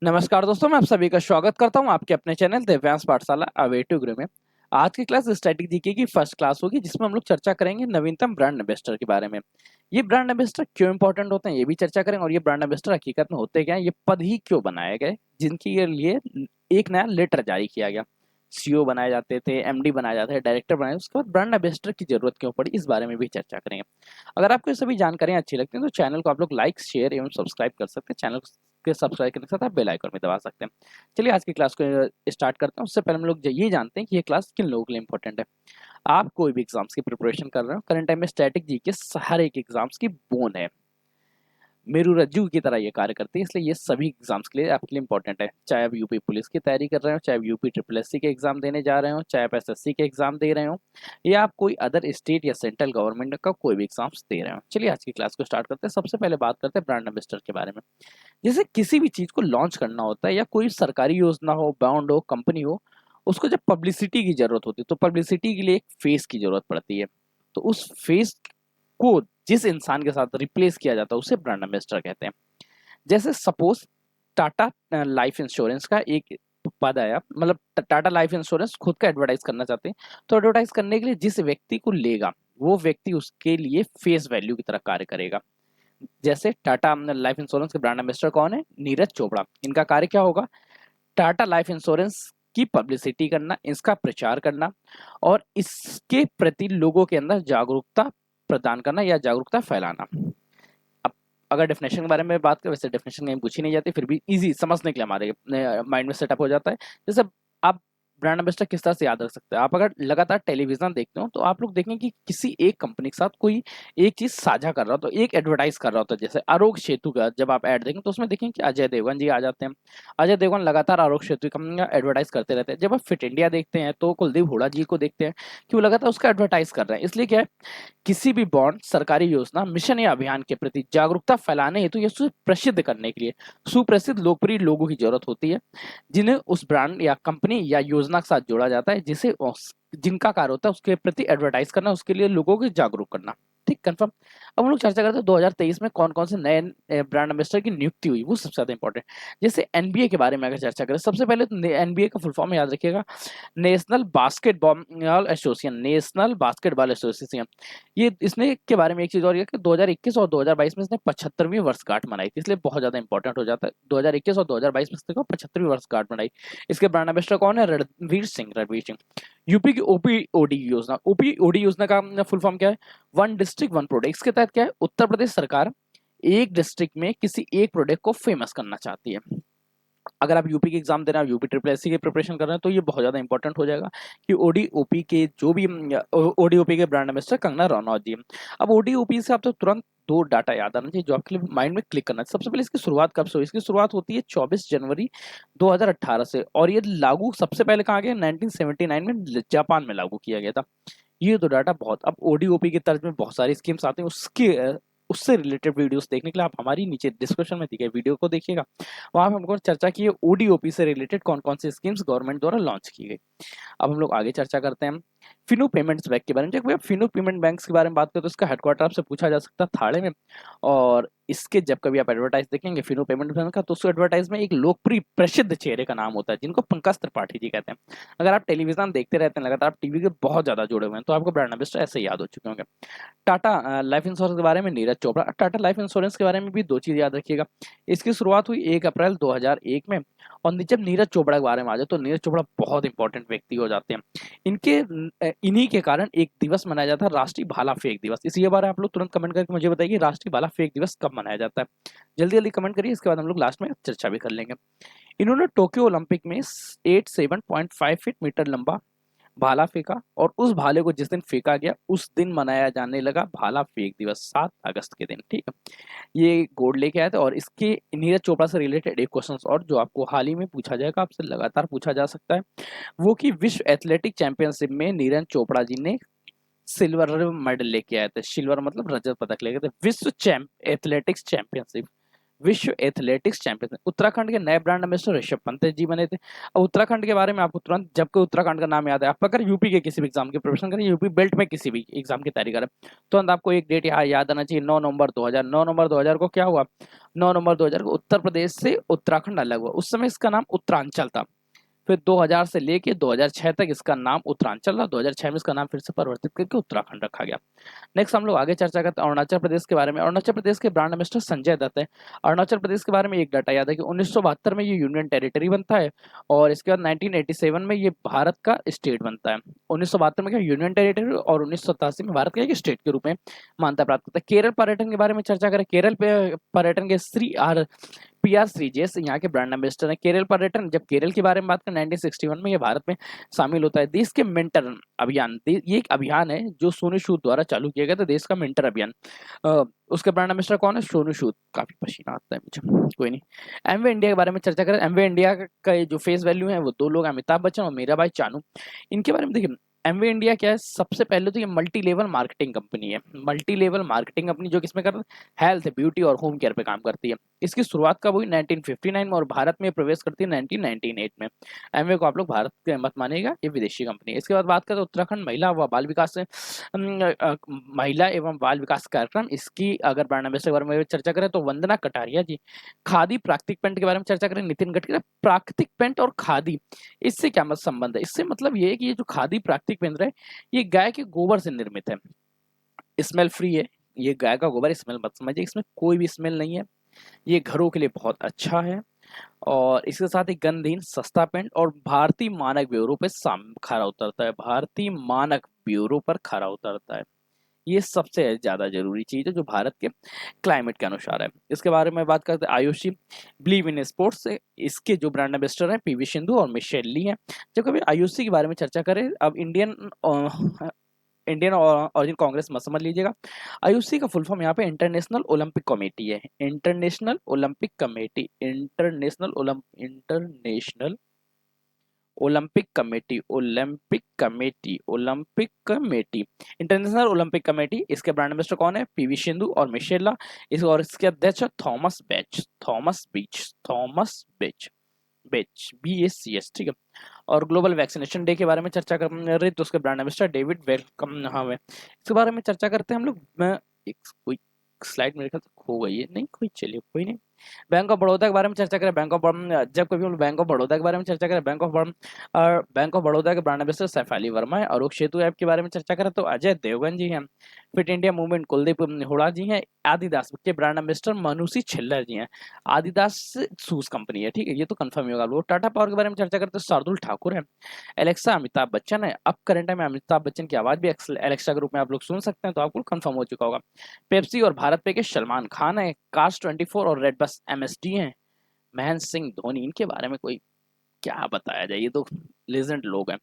नमस्कार दोस्तों, मैं आप सभी का स्वागत करता हूं आपके अपने चैनल दिव्यांश पाठशाला अवेटू गुरु में। आज की क्लास स्टैटिक जीके की फर्स्ट क्लास होगी, जिसमें हम लोग चर्चा करेंगे नवीनतम ब्रांड एम्बेसडर के बारे में। ये ब्रांड एम्बेसडर क्यों इंपॉर्टेंट होते हैं ये भी चर्चा करेंगे, और ये ब्रांड एम्बेसडर हकीकत में होते क्या हैं, ये पद ही क्यों बनाए गए, जिनके लिए एक नया लेटर जारी किया गया। सीईओ बनाए जाते थे, एमडी बनाए जाते थे, डायरेक्टर बनाए, उसके बाद ब्रांड एम्बेसडर की जरूरत क्यों पड़ी, इस बारे में भी चर्चा करेंगे। अगर आपको ये सभी जानकारियां अच्छी लगती हैं तो चैनल को आप लोग लाइक, शेयर एवं सब्सक्राइब कर सकते हैं। चैनल के सब्सक्राइब करने के साथ आप बेल आइकन भी दबा सकते हैं। चलिए आज की क्लास को स्टार्ट करते हैं। उससे पहले हम लोग ये जानते हैं कि ये क्लास किन लोगों के लिए इंपॉर्टेंट है। आप कोई भी एग्जाम्स की प्रिपरेशन कर रहे हो, करंट टाइम में स्टैटिक जी के हर एक एग्जाम्स की बोन है, मेरू रज्जू की तरह ये कार्य करती है, इसलिए ये सभी एग्जाम्स के लिए आपके लिए इंपॉर्टेंट है। चाहे आप यूपी पुलिस की तैयारी कर रहे हो, चाहे आप यूपी ट्रिपल एससी के एग्जाम देने जा रहे हो, चाहे आप एसएससी के एग्जाम दे रहे हो, या आप कोई अदर स्टेट या सेंट्रल गवर्नमेंट का कोई भी एग्जाम्स दे रहे हो। चलिए आज की क्लास को स्टार्ट करते हैं। सबसे पहले बात करते हैं ब्रांड एम्बेसडर के बारे में। जैसे किसी भी चीज को लॉन्च करना होता है, या कोई सरकारी योजना हो, बॉन्ड हो, कंपनी हो, उसको जब पब्लिसिटी की जरूरत होती है तो पब्लिसिटी के लिए एक फेस की जरूरत पड़ती है। तो उस फेस को जिस इंसान के साथ रिप्लेस किया जाता है उसे ब्रांड एम्बेसडर कहते हैं। जैसे सपोज टाटा लाइफ इंश्योरेंस का एक पद आया, मतलब टाटा लाइफ इंश्योरेंस खुद का एडवर्टाइज करना चाहते हैं, तो एडवर्टाइज करने के लिए जिस व्यक्ति को लेगा वो व्यक्ति उसके लिए फेस वैल्यू की तरह कार्य करेगा। जैसे टाटा लाइफ इंश्योरेंस के ब्रांड एम्बेसडर कौन है? नीरज चोपड़ा। इनका कार्य क्या होगा? टाटा लाइफ इंश्योरेंस की पब्लिसिटी करना, इसका प्रचार करना, और इसके प्रति लोगों के अंदर जागरूकता प्रदान करना या जागरूकता फैलाना। अब अगर डेफिनेशन के बारे में बात करें, वैसे डेफिनेशन कहीं पूछी नहीं जाती, फिर भी इजी समझने के लिए हमारे माइंड में सेटअप हो जाता है। जैसे आप ब्रांड एम्बेसडर किस तरह से याद रख सकते हैं? आप अगर लगातार टेलीविजन देखते हो तो आप लोग देखेंगे कि किसी एक कंपनी के साथ कोई एक चीज साझा कर रहा हो, तो एक एडवर्टाइज कर रहा होता है। जैसे आरोग्य सेतु का जब आप ऐड देखेंगे तो उसमें देखेंगे कि अजय देवगन जी आ जाते हैं। अजय देवगन लगातार आरोग्य सेतु कंपनी का एडवर्टाइज करते रहते हैं। जब आप फिट इंडिया देखते हैं तो कुलदीप हुडा जी को देखते हैं कि वो लगातार उसका एडवर्टाइज कर रहे हैं। इसलिए क्या है, किसी भी बॉन्ड, सरकारी योजना, मिशन या अभियान के प्रति जागरूकता फैलाने हेतु या प्रसिद्ध करने के लिए सुप्रसिद्ध लोकप्रिय लोगों की जरूरत होती है, जिन्हें उस ब्रांड या कंपनी या योजना के साथ जोड़ा जाता है, जिसे जिनका कार्य होता है उसके प्रति एडवर्टाइज करना, उसके लिए लोगों को जागरूक करना। ठीक, कंफर्म। अब हम लोग चर्चा करते हैं 2023 में कौन कौन से नए ब्रांड एम्बेसडर की नियुक्ति हुई, वो सबसे ज्यादा इंपॉर्टेंट। जैसे एनबीए के बारे में अगर चर्चा करें, सबसे पहले तो एनबीए का फुल फॉर्म याद रखिएगा, national basketball association. National basketball association, ये इसने के बारे में एक चीज और, ये कि 2021 और 2022 में इसने 75वीं वर्षगांठ मनाई थी, इसलिए बहुत ज्यादा इंपॉर्टेंट हो जाता है। 2021 और 2022 में इसने 75वीं वर्षगांठ मनाई। इसके ब्रांड एम्बेसडर कौन है? रणवीर सिंह। यूपी की ओपीओडी योजना, ओपीओडी योजना का फुल फॉर्म क्या है? One district one product. इसके तहत क्या है, उत्तर प्रदेश सरकार एक डिस्ट्रिक्ट में किसी एक प्रोडक्ट को फेमस करना चाहती है। अगर आप यूपी के एग्जाम दे रहे हैं, यूपी ट्रिपल एससी की प्रिपरेशन कर रहे हैं, तो ये बहुत ज्यादा इंपॉर्टेंट हो जाएगा कि ओडीओपी के जो भी ओडीओपी के ब्रांड एम्बेसडर कंगना रनौत जी। अब ओडीओपी से आप तो तुरंत दो डाटा याद आना चाहिए जो आपके लिए माइंड में क्लिक करना है। सबसे पहले इसकी शुरुआत कब से हुई? इसकी शुरुआत होती है 24 जनवरी 2018 से, और ये लागू सबसे पहले कहाँ गया? 1979 में जापान में लागू किया गया था। ये तो डाटा बहुत। अब ओडीओपी की तर्ज में बहुत सारी स्कीम्स आती हैं, उससे रिलेटेड वीडियोस देखने के लिए आप हमारी नीचे डिस्क्रिप्शन में दी गई वीडियो को देखिएगा। वहां पे हमको चर्चा की है ओडीओपी से रिलेटेड कौन कौन सी स्कीम्स गवर्नमेंट द्वारा लॉन्च की गई। अब हम लोग आगे चर्चा करते हैं फिनो पेमेंट्स बैंक के बारे में। जब भैया फिनो पेमेंट बैंक के बारे में बात करें तो इसका हेडक्वार्टर आपसे पूछा जा सकता है थाने में, और इसके जब कभी आप एडवर्टाइज देखेंगे फिनो पेमेंट बैंक का, तो उस एडवर्टाइज में एक लोकप्रिय प्रसिद्ध चेहरे का नाम होता है, जिनको पंकज त्रिपाठी जी कहते हैं। अगर आप टेलीविजन देखते रहते हैं लगातार, आप टीवी के बहुत ज्यादा जुड़े हुए हैं, तो आपको ब्रांड एम्बेसडर ऐसे याद हो चुके होंगे। टाटा लाइफ इंश्योरेंस के बारे में नीरज चोपड़ा। टाटा लाइफ इंश्योरेंस के बारे में भी दो चीज याद रखिएगा। इसकी शुरुआत हुई 1 अप्रैल 2001 में, और जब नीरज चोपड़ा के बारे में आ जाए तो नीरज चोपड़ा बहुत इंपॉर्टेंट व्यक्ति हो जाते हैं। इनके इन्हीं के कारण एक दिवस मनाया जाता है, राष्ट्रीय भाला फेंक दिवस। इसी बारे आप लोग तुरंत कमेंट करके मुझे बताइए राष्ट्रीय भाला फेंक दिवस कब मनाया जाता है। जल्दी जल्दी कमेंट करिए, इसके बाद हम लोग लास्ट में चर्चा भी कर लेंगे। इन्होंने टोक्यो ओलंपिक में 87.5 फीट मीटर लंबा भाला फेंका, और उस भाले को जिस दिन फेंका गया उस दिन मनाया जाने लगा भाला फेंक दिवस, 7 अगस्त के दिन। ठीक है, ये गोल्ड लेके आए थे। और इसके नीरज चोपड़ा से रिलेटेड एक क्वेश्चन और जो आपको हाल ही में पूछा जाएगा, आपसे लगातार पूछा जा सकता है, वो कि विश्व एथलेटिक चैंपियनशिप में नीरज चोपड़ा जी ने सिल्वर मेडल लेके आए थे। सिल्वर मतलब रजत पदक लेके थे। विश्व एथलेटिक्स चैंपियनशिप विश्व एथलेटिक्स चैंपियन। उत्तराखंड के नए ब्रांड एम्बेसडर ऋषभ पंत जी बने थे। अब उत्तराखंड के बारे में आपको तुरंत जब कोई उत्तराखंड का नाम याद है, आप अगर यूपी के किसी भी एग्जाम की प्रिपरेशन करें, यूपी बेल्ट में किसी भी एग्जाम की तैयारी करें, तुरंत आपको एक डेट याद आना चाहिए, 9 नवंबर 2000। 9 नवंबर 2000 को क्या हुआ? 9 नवंबर 2000 को उत्तर प्रदेश से उत्तराखंड अलग हुआ। उस समय इसका नाम उत्तरांचल था। फिर 2000 से लेके 2006 तक इसका नाम उत्तरांचल रहा। 2006 में इसका नाम फिर से परिवर्तित करके उत्तराखंड रखा गया। नेक्स्ट हम लोग आगे चर्चा करते हैं अरुणाचल प्रदेश के बारे में। अरुणाचल प्रदेश के ब्रांड एम्बेसडर संजय दत्त है। अरुणाचल प्रदेश के बारे में एक डाटा याद है कि 1972 में ये यूनियन टेरिटरी बनता है और इसके बाद 1987 में ये भारत का स्टेट बनता है। 1972 में क्या यूनियन टेरिटरी और 1987 में भारत का एक स्टेट के रूप में मान्यता प्राप्त करता है। केरल पर्यटन के बारे में चर्चा करें। केरल पर्यटन के श्री आर PR श्रीजेश यहाँ के ब्रांड एम्बेसडर हैं। केरल पर्यटन, जब केरल के बारे में बात करें, 1961 में ये भारत में शामिल होता है। देश के मेंटर अभियान, ये एक अभियान है जो सोनू सूद द्वारा चालू किया गया था, देश का मेंटर अभियान। उसके ब्रांड एम्बेसडर कौन है? सोनू सूद। काफी पसीना आता है मुझे, कोई नहीं। एमवे इंडिया के बारे में चर्चा करें। एमवे इंडिया का जो फेस वैल्यू है वो दो लोग, अमिताभ बच्चन और मीराबाई चानू। इनके बारे में देखिए, एमवे इंडिया क्या है? सबसे पहले तो ये मल्टी लेवल मार्केटिंग कंपनी है। मल्टी लेवल मार्केटिंग कंपनी जो किसमें करती है? हेल्थ, ब्यूटी और होम केयर पे काम करती है। इसकी शुरुआत कब हुई? 1959 में, और भारत में प्रवेश करती है 1998 में। एमवे को आप लोग भारत के मत मानिएगा, ये विदेशी कंपनी है। इसके बाद बात करें उत्तराखंड महिला व बाल विकास महिला एवं बाल विकास कार्यक्रम, इसकी अगर ब्रांड एम्बेसडर के बारे में चर्चा करें तो वंदना कटारिया जी। खादी प्राकृतिक पेंट के बारे में चर्चा करें, नितिन गडकरी। प्राकृतिक पेंट और खादी, इससे क्या मत संबंध है? इससे मतलब ये है कि ये जो खादी प्राकृतिक पेंट है, ये गाय के गोबर से निर्मित है, स्मेल फ्री है। ये गाय का गोबर, स्मेल मत समझिए, इसमें कोई भी स्मेल नहीं है। ये घरों के लिए बहुत अच्छा है और इसके साथ ही गंधहीन सस्ता पेंट और भारतीय मानक ब्यूरो पे खरा उतरता है। भारतीय मानक ब्यूरो पर खरा उतरता है। ये सबसे ज्यादा जरूरी चीज है जो भारत के क्लाइमेट के अनुसार है। इसके बारे में बात करते हैं आयुषी बिलीव इन स्पोर्ट्स से। इसके जो ब्रांड एम्बेसडर हैं PV सिंधु और मिशेल ली हैं। जब कभी आयुषी के बारे में चर्चा करें, अब इंडियन ऑरिजिन कांग्रेस मत समझ लीजिएगा। आयुषी का फुल फॉर्म यहाँ पे इंटरनेशनल ओलंपिक कमेटी है। International Olympic committee, international Olympic committee, Olympic committee, Olympic committee, international Olympic committee. इसके ब्रांड एम्बेसडर कौन है? PV सिंधु और मिशेला। और इसके अध्यक्ष थॉमस बेच, BACS, ठीक है। और ग्लोबल वैक्सीनेशन डे के बारे में चर्चा कर रहे तो उसके ब्रांड एम्बेसडर डेविड वेलकम। हाँ, इसके बारे में चर्चा करते हैं हम लोग। एक कोई स्लाइड मेरे ख्याल से खो गई है, नहीं कोई, चलिए कोई नहीं। बैंक ऑफ बड़ौदा के बारे में चर्चा करें। जब कभी हम बैंक ऑफ बड़ौदा के बारे में चर्चा करें, बैंक ऑफ बड़ौदा के ब्रांड एम्बेसडर सैफाली वर्मा है। और एक सेतु ऐप के बारे में चर्चा करें तो अजय देवगन जी हैं। Fit India movement Kuldeep Hooda ji हैं। आदिदास के ब्रांड एम्बेसडर मनुषी छिल्लर जी हैं। आदिदास शूज कंपनी है, ठीक है, ये तो कंफर्म ही होगा। लोग टाटा पावर के बारे में चर्चा करते हैं, शार्दुल ठाकुर है। एलेक्सा अमिताभ बच्चन है। अब करंट टाइम में अमिताभ बच्चन की आवाज भी एलेक्सा के रूप में आप लोग सुन सकते हैं, तो आपको कंफर्म हो चुका होगा। पेप्सी और भारत पे के सलमान खान है। कार्स 24 और रेड बस MSD हैं। महेंद्र सिंह धोनी, इनके बारे में कोई क्या बताया जाए, ये तो लेजेंड लोग हैं।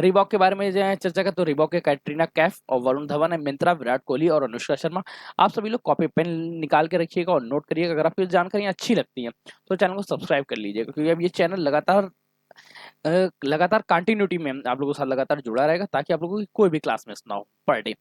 रिबॉक के बारे में जो है चर्चा करें तो रिबॉक के कैटरीना कैफ और वरुण धवन है। मिंत्रा विराट कोहली और अनुष्का शर्मा। आप सभी लोग कॉपी पेन निकाल के रखिएगा और नोट करिएगा। अगर आपको जानकारियां अच्छी लगती हैं तो चैनल को सब्सक्राइब कर लीजिएगा, क्योंकि अब ये चैनल लगातार कंटिन्यूटी में आप लोगों के साथ लगातार जुड़ा रहेगा, ताकि आप लोगों की कोई भी क्लास मिस ना हो पर डे।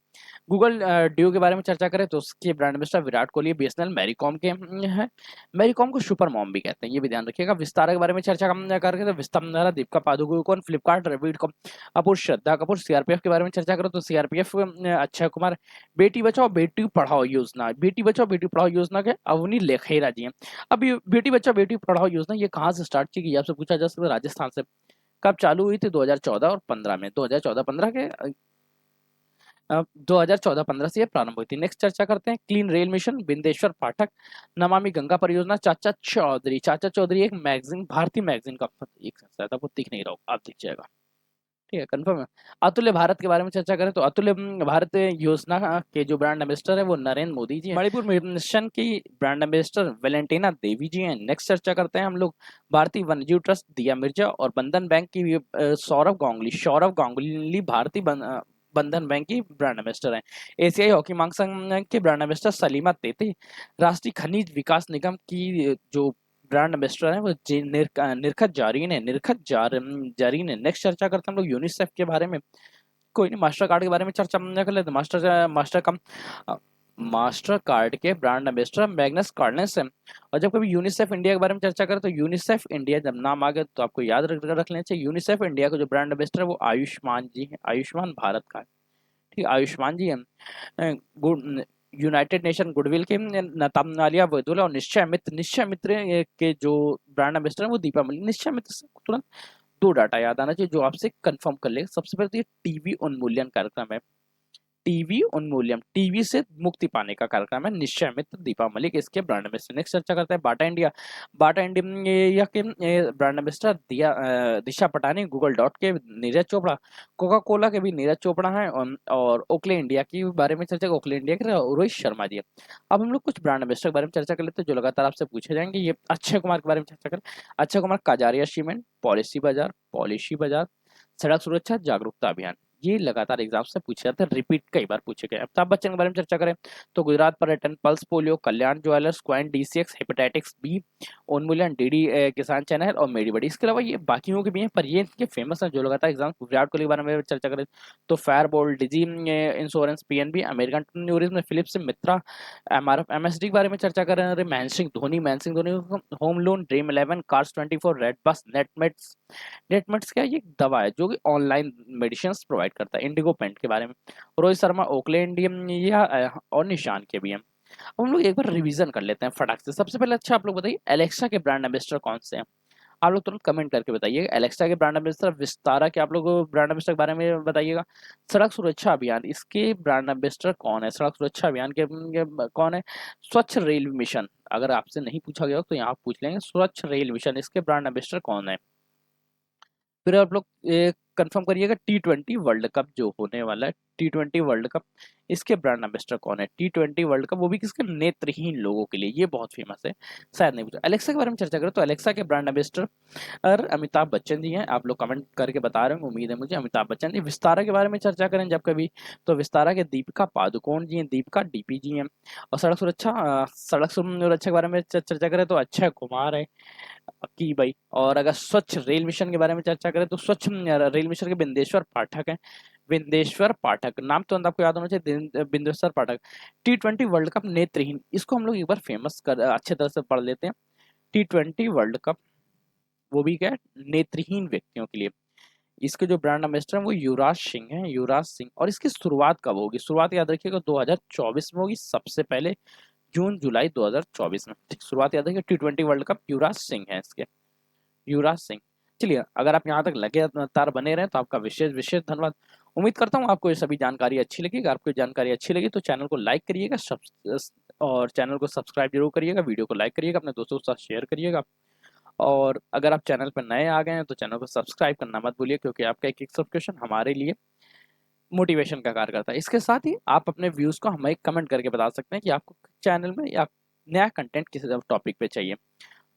गूगल ड्यू के बारे में चर्चा करें तो उसके brand ambassador Virat Kohli, BSNL Mary Kom के हैं। मैरी कॉम को सुपर मॉम भी कहते हैं, ये भी ध्यान रखिएगा। विस्तारा के बारे में चर्चा करके तो विस्तारा, दीपिका पादुकोण, फ्लिपकार्ट, रविड कपूर, श्रद्धा कपूर। CRPF के बारे में चर्चा करें तो CRPF अक्षय कुमार। बेटी बचाओ बेटी पढ़ाओ योजना, बेटी बचाओ बेटी पढ़ाओ योजना के अवनी लेखेरा जी हैं। अब बेटी बचाओ बेटी पढ़ाओ योजना ये कहाँ से स्टार्ट की गई आपसे पूछा जा सकता है, राजस्थान से। कब चालू हुई थी? 2014 और 15 में। 2014-15 से ये प्रारंभ हुई थी। नेक्स्ट चर्चा करते हैं क्लीन रेल मिशन, बिंदेश्वर पाठक। नमामि गंगा परियोजना, चाचा चौधरी एक मैगजीन, भारतीय मैगजीन का, एक शायद आपको दिख नहीं रहा हो, आप दिख जाएगा, ठीक है, कंफर्म है। अतुल्य भारत के बारे में चर्चा करें तो अतुल्य भारत योजना के जो ब्रांड एम्बेसडर है वो नरेंद्र मोदी जी हैं। मणिपुर मिशन की ब्रांड एम्बेसडर वेलेंटिना देवी जी हैं। नेक्स्ट चर्चा करते हैं हम लोग भारतीय वन्यजीव ट्रस्ट, दिया मिर्जा। और बंधन बैंक की सौरभ गांगुली भारतीय बंधन बैंक की ब्रांड एम्बेसडर हैं। एशियाई हॉकी महासंघ के ब्रांड एम्बेसडर सलीमा तेते। राष्ट्रीय खनिज विकास निगम की जो ब्रांड एम्बेसडर है वो निरखत जारीन है। नेक्स्ट चर्चा करते हैं हम लोग यूनिसेफ के बारे में। कोई नहीं, मास्टर कार्ड के बारे में चर्चा कर लेते। मास्टर मास्टर कार्ड के ब्रांड एम्बेसडर मैग्नस कार्लसन है। और जब कभी यूनिसेफ इंडिया के बारे में चर्चा करें तो यूनिसेफ इंडिया जब नाम आ गया तो आपको याद रख लेना चाहिए, यूनिसेफ इंडिया का जो ब्रांड एम्बेसडर है वो आयुष्मान जी है, आयुष्मान भारत का है। ठीक है, आयुष्मान जी हैं। गुड यूनाइटेड नेशन गुडविल के नतालिया वेदुला और निश्चय मित्र के जो ब्रांड एम्बेसडर है वो दीपा मलिक। निश्चय मित्र से तुरंत दो डाटा याद आना चाहिए जो आपसे कंफर्म कर लेगा। सबसे पहले तो ये टीवी उन्मूलन कार्यक्रम है, टीवी उन्मूल्यम, टीवी से मुक्ति पाने का कार्यक्रम है। निश्चय मित्र, दीपा मलिक इसके ब्रांड एम्बेसडर। नेक्स्ट चर्चा करते हैं बाटा इंडिया। बाटा इंडिया के ब्रांड एम्बेसडर दिशा पटानी, गूगल डॉट के नीरज चोपड़ा, कोका कोला के भी नीरज चोपड़ा हैं और ओकले इंडिया के बारे में चर्चा, ओकले इंडिया के रोहित शर्मा जी। अब हम लोग कुछ ब्रांड एम्बेसडर के बारे में चर्चा कर लेते हैं जो लगातार आपसे पूछे जाएंगे। ये अक्षय कुमार के बारे में चर्चा करें। अक्षय कुमार काजारिया सीमेंट, पॉलिसी बाजार, सड़क सुरक्षा जागरूकता अभियान, ये लगातार एग्जाम से पूछे जाते हैं, रिपीट कई बार पूछे गए। अमिताभ बच्चन के बारे में चर्चा करें तो गुजरात पर्यटन, pulse polio, Kalyan Jewellers, CoinDCX, hepatitis B, उन्मूलन, डीडी किसान चैनल और मेरी बड़ी। इसके अलावा ये बाकियों के भी हैं पर ये इनके फेमस हैं जो लगातार एग्जाम। विराट कोहली के बारे में चर्चा करें तो Fire Boltt, Digi insurance, PNB, American tourism, Philips, Myntra, MRF, MSD के बारे में चर्चा कर रहे हैं। Mahendra Singh Dhoni, home loan, dream 11, cars 24, red bus, Netmeds क्या है? ये एक दवा है जो कि ऑनलाइन मेडिसिन प्रोवाइड करता है। इंडिगो पेंट के बारे में, रोहित शर्मा, ओकले इंडियम या और निशान के भी हैं। अब हम लोग एक बार रिवीजन कर लेते हैं फटाक से। सबसे पहले अच्छा आप लोग बताइए एलेक्सा के ब्रांड एम्बेसडर कौन से हैं? आप लोग तुरंत कमेंट करके बताइए। एलेक्सा के ब्रांड एम्बेसडर विस्तारा के आप लोग ब्रांड एम्बेसडर के बारे में बताइएगा। सड़क सुरक्षा अभियान, इसके ब्रांड एम्बेसडर कौन है? सड़क सुरक्षा अभियान के कौन है? स्वच्छ रेल मिशन, अगर आपसे नहीं पूछा गया हो तो यहाँ आप पूछ लेंगे। स्वच्छ रेल मिशन, इसके ब्रांड एम्बेसडर कौन है? फिर आप लोग कंफर्म करिएगा T20 वर्ल्ड कप जो होने वाला है, T20 वर्ल्ड कप, इसके ब्रांड एम्बेसडर कौन है? T20 वर्ल्ड कप, वो भी किसके? नेत्रहीन लोगों के लिए, ये बहुत फेमस है, शायद नहीं पूछा। अलेक्सा के बारे में चर्चा करें तो अलेक्सा के ब्रांड एम्बेसडर और अमिताभ बच्चन जी हैं। आप लोग कमेंट करके बता रहे होंगे, उम्मीद है मुझे, अमिताभ बच्चन जी। विस्तारा के बारे में चर्चा करें जब कभी तो विस्तारा के दीपिका पादुकोण जी हैं, दीपिका डीपी जी हैं। और सड़क सुरक्षा के बारे में चर्चा करें तो अक्षय कुमार है की भाई। और अगर स्वच्छ रेल मिशन के बारे में चर्चा करें तो स्वच्छ रेल मिशन के बिंदेश्वर पाठक हैं, बिंदेश्वर पाठक नाम तो आपको याद होना चाहिए, बिंदेश्वर पाठक। T20 वर्ल्ड कप नेत्रहीन, इसको हम लोग एक बार फेमस कर अच्छे तरह से पढ़ लेते हैं। T20 वर्ल्ड कप, वो भी क्या है? नेत्रहीन व्यक्तियों के लिए। इसके जो ब्रांड एम्बेसडर हैं वो युवराज सिंह हैं, युवराज सिंह। और इसकी शुरुआत कब होगी? शुरुआत याद रखिएगा 2024 में होगी, सबसे पहले जून जुलाई 2024 में। ठीक, शुरुआत याद रखिए। T20 world cup Yuvraj Singh है इसके, युवराज सिंह। चलिए, अगर आप यहाँ तक लगातार बने रहे तो आपका विशेष विशेष धन्यवाद। उम्मीद करता हूँ आपको ये सभी जानकारी अच्छी लगी। अगर आपको जानकारी अच्छी लगी तो चैनल को लाइक करिएगा, और चैनल को सब्सक्राइब जरूर करिएगा, वीडियो को लाइक करिएगा, अपने दोस्तों के साथ शेयर करिएगा। और अगर आप चैनल पर नए आ गए हैं तो चैनल को सब्सक्राइब करना मत भूलिए, क्योंकि आपका एक एक सब्सक्रिप्शन हमारे लिए मोटिवेशन का कार्य करता है। इसके साथ ही आप अपने व्यूज को हमें कमेंट करके बता सकते हैं कि आपको चैनल में या नया कंटेंट किस टॉपिक पे चाहिए।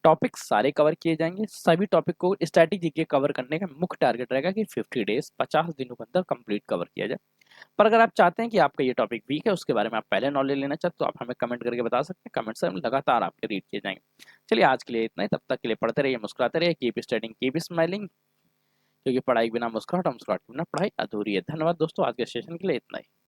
टॉपिक सारे कवर किए जाएंगे। सभी टॉपिक को स्ट्रैटेजी के कवर करने का मुख्य टारगेट रहेगा कि 50 डेज 50 दिनों के अंदर कंप्लीट कवर किया जाए। पर अगर आप चाहते हैं कि आपका ये टॉपिक वीक है, उसके बारे में आप पहले नॉलेज लेना चाहते तो आप हमें कमेंट करके बता सकते हैं। कमेंट से हम लगातार आपके रीड किए जाएंगे। चलिए, आज के लिए इतना ही। तब तक के लिए पढ़ते रहिए, मुस्कुराते रहिए, कीप स्टडिंग, कीप स्माइलिंग, क्योंकि पढ़ाई के बिना मुस्कुराहट और मुस्कुराहट के बिना पढ़ाई अधूरी है। धन्यवाद दोस्तों, आज के सेशन के लिए इतना ही।